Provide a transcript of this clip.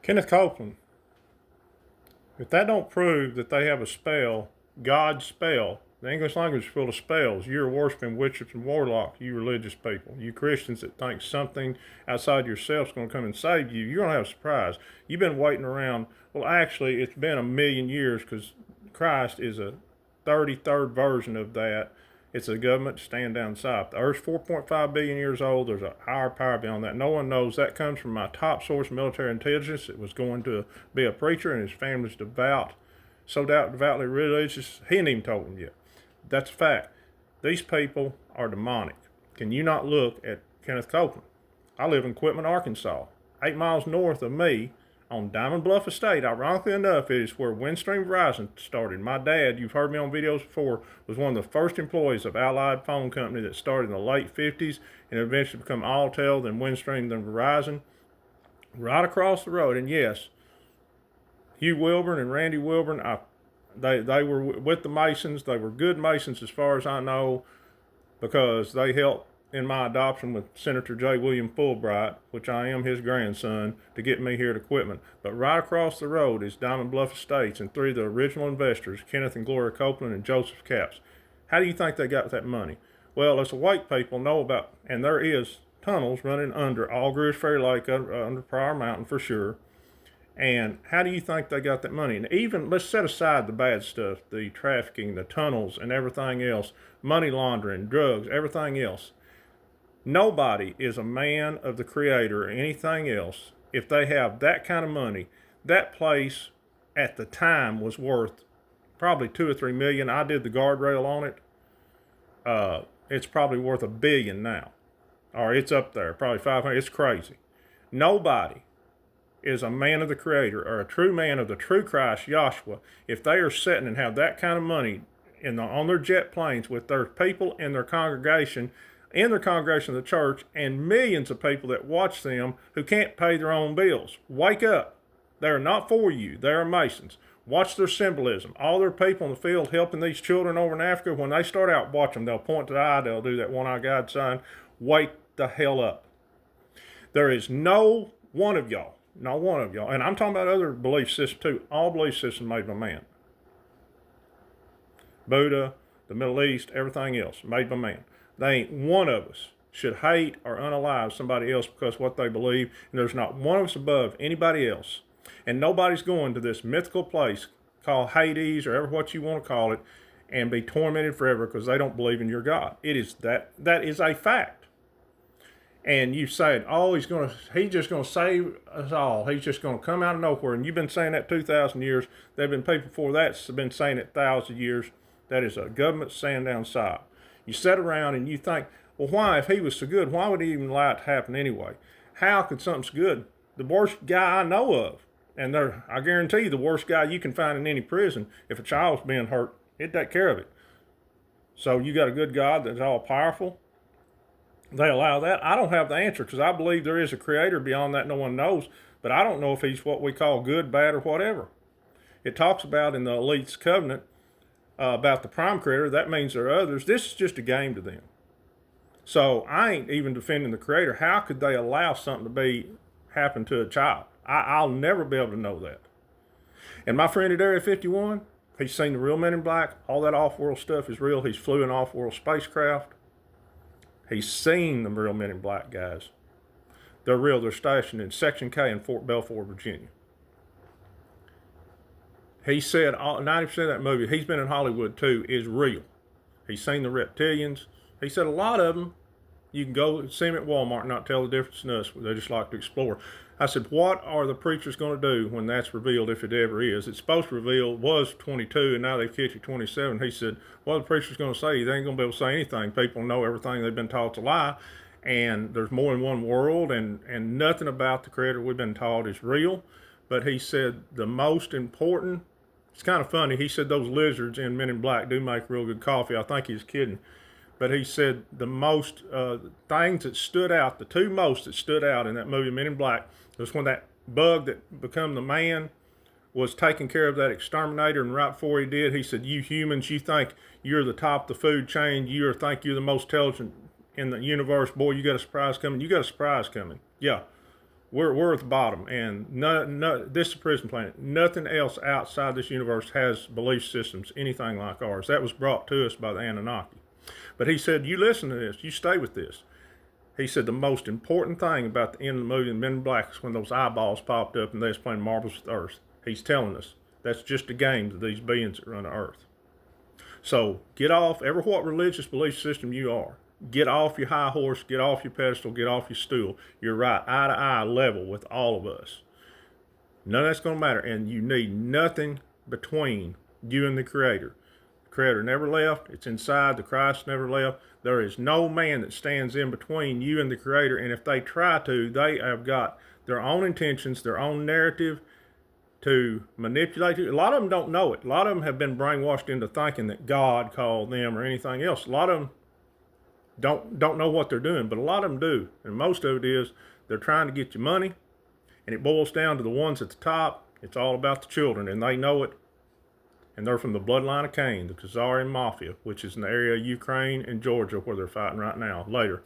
Kenneth Copeland, if that don't prove that they have a spell, God's spell, the English language is full of spells. You're worshiping witches and warlocks, you religious people. You Christians that think something outside yourself is going to come and save you, you're going to have a surprise. You've been waiting around. Well, actually, it's been 1,000,000 years because Christ is a 33rd version of that. It's a government to stand down south. The Earth's 4.5 billion years old. There's a higher power beyond that. No one knows. That comes from my top source of military intelligence. It was going to be a preacher, and his family's devout, so devoutly religious, he ain't even told them yet. That's a fact. These people are demonic. Can you not look at Kenneth Copeland? I live in Quitman, Arkansas, 8 miles north of me, on Diamond Bluff Estate. Ironically enough, it is where Windstream Verizon started. My dad, you've heard me on videos before, was one of the first employees of Allied Phone Company that started in the late 50s and eventually become Alltel, then Windstream, then Verizon. Right across the road, and yes, Hugh Wilburn and Randy Wilburn, they were with the Masons. They were good Masons as far as I know, because they helped in my adoption with Senator J. William Fulbright, which I am his grandson, to get me here to Quitman. But right across the road is Diamond Bluff Estates, and 3 of the original investors, Kenneth and Gloria Copeland and Joseph Capps. How do you think they got that money? Well, as the white people know about, and there is tunnels running under Algiers Ferry Lake, under Pryor Mountain for sure. And how do you think they got that money? And even, let's set aside the bad stuff, the trafficking, the tunnels, and everything else, money laundering, drugs, everything else. Nobody is a man of the Creator or anything else if they have that kind of money. That place at the time was worth probably 2 or 3 million. I did the guardrail on it. It's probably worth $1 billion now, or it's up there, probably 500. It's crazy. Nobody is a man of the Creator or a true man of the true Christ, Yahshua, if they are sitting and have that kind of money on their jet planes with their people in their congregation of the church, and millions of people that watch them who can't pay their own bills. Wake up. They're not for you. They're Masons. Watch their symbolism. All their people in the field helping these children over in Africa, when they start out, watch them. They'll point to the eye. They'll do that one-eye guide sign. Wake the hell up. There is no one of y'all, not one of y'all, and I'm talking about other belief systems too. All belief systems made by man. Buddha, the Middle East, everything else made by man. They ain't one of us should hate or unalive somebody else because of what they believe, and there's not one of us above anybody else. And nobody's going to this mythical place called Hades, or ever what you want to call it, and be tormented forever because they don't believe in your God. It is that is a fact. And you said, oh, he's just going to save us all. He's just going to come out of nowhere. And you've been saying that 2,000 years. There have been people before that have been saying it 1,000 years. That is a government stand down south. You sit around and you think, well, why, if he was so good, why would he even allow it to happen anyway? How could something so good? The worst guy I know of, and I guarantee you the worst guy you can find in any prison, if a child's being hurt, he'd take care of it. So you got a good God that's all powerful. They allow that. I don't have the answer because I believe there is a Creator. Beyond that, no one knows. But I don't know if he's what we call good, bad, or whatever. It talks about in the Elite's covenant about the prime Creator. That means there are others. This is just a game to them. So I ain't even defending the Creator. How could they allow something to happen to a child? I'll never be able to know that. And my friend at Area 51, he's seen the real Men in Black. All that off-world stuff is real. He's flew an off-world spacecraft. He's seen the real Men in Black guys. They're real. They're stationed in Section K in Fort Belfort, Virginia. He said 90% of that movie, he's been in Hollywood too, is real. He's seen the reptilians. He said a lot of them, you can go see them at Walmart and not tell the difference in us. They just like to explore. I said, what are the preachers going to do when that's revealed, if it ever is? It's supposed to reveal, was 22, and now they've kicked it 27. He said, what are the preachers going to say? They ain't going to be able to say anything. People know everything they've been taught to lie, and there's more than one world, and nothing about the Creator we've been taught is real. But he said the most important, it's kind of funny, he said those lizards in Men in Black do make real good coffee. I think he's kidding. But he said the most things that stood out, the two most that stood out in that movie, Men in Black, was when that bug that become the man was taking care of that exterminator, and right before he did, he said, you humans, you think you're the top of the food chain, you think you're the most intelligent in the universe, boy, you got a surprise coming. You got a surprise coming. Yeah. We're at the bottom, and this is a prison planet. Nothing else outside this universe has belief systems anything like ours. That was brought to us by the Anunnaki. But he said, you listen to this, you stay with this. He said the most important thing about the end of the movie Men in Black is when those eyeballs popped up and they was playing marbles with Earth. He's telling us that's just a game to these beings that run the Earth. So get off every what religious belief system you are. Get off your high horse, get off your pedestal, get off your stool. You're right, eye to eye level with all of us. None of that's going to matter, and you need nothing between you and the Creator. The Creator never left. It's inside. The Christ never left. There is no man that stands in between you and the Creator, and if they try to, they have got their own intentions, their own narrative to manipulate you. A lot of them don't know it. A lot of them have been brainwashed into thinking that God called them or anything else. A lot of them don't know what they're doing, but a lot of them do. And most of it is they're trying to get you money, and it boils down to the ones at the top. It's all about the children, and they know it. And they're from the bloodline of Cain, the Khazarian Mafia, which is in the area of Ukraine and Georgia where they're fighting right now. Later.